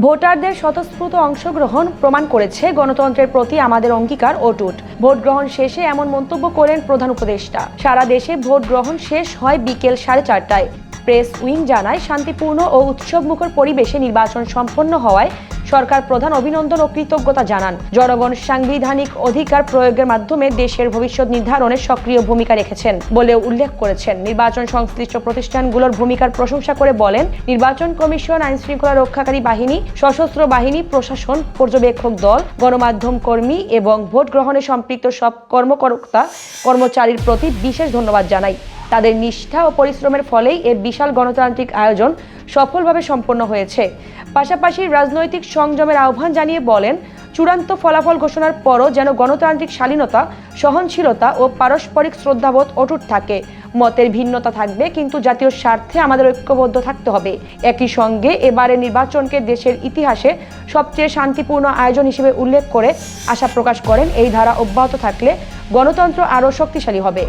ভোটারদের স্বতঃস্ফূর্ত অংশগ্রহণ প্রমাণ করেছে গণতন্ত্রের প্রতি আমাদের অঙ্গীকার অটুট। ভোট গ্রহণ শেষে এমন মন্তব্য করেন প্রধান উপদেষ্টা। সারা দেশে ভোট গ্রহণ শেষ হয় বিকেল 4:30টায়। প্রেস উইং জানায়, শান্তিপূর্ণ ও উৎসবমুখর পরিবেশে নির্বাচন সম্পন্ন হওয়ায় সরকার প্রধান অভিনন্দন ও কৃতজ্ঞতা জানান। জনগণ সাংবিধানিক অধিকার প্রয়োগের মাধ্যমে দেশের ভবিষ্যৎ নির্ধারণে সক্রিয় ভূমিকা রেখেছেন বলে উল্লেখ করেছেন। নির্বাচন সংশ্লিষ্ট প্রতিষ্ঠানগুলোর ভূমিকার প্রশংসা করে বলেন, নির্বাচন কমিশন, আইন শৃঙ্খলা রক্ষাকারী বাহিনী, সশস্ত্র বাহিনী, প্রশাসন, পর্যবেক্ষক দল, গণমাধ্যম কর্মী এবং ভোট গ্রহণে সম্পৃক্ত সব কর্মকর্তা কর্মচারীর প্রতি বিশেষ ধন্যবাদ জানাই। তাদের নিষ্ঠা ও পরিশ্রমের ফলেই এ বিশাল গণতান্ত্রিক আয়োজন সফলভাবে সম্পন্ন হয়েছে। পাশাপাশি রাজনৈতিক সংযমের আহ্বান জানিয়ে বলেন, চূড়ান্ত ফলাফল ঘোষণার পরও যেন গণতান্ত্রিক শালীনতা, সহনশীলতা ও পারস্পরিক শ্রদ্ধাবোধ অটুট থাকে। মতের ভিন্নতা থাকবে, কিন্তু জাতীয় স্বার্থে আমাদের ঐক্যবদ্ধ থাকতে হবে। একই সঙ্গে এবারের নির্বাচনকে দেশের ইতিহাসে সবচেয়ে শান্তিপূর্ণ আয়োজন হিসেবে উল্লেখ করে আশা প্রকাশ করেন, এই ধারা অব্যাহত থাকলে গণতন্ত্র আরও শক্তিশালী হবে।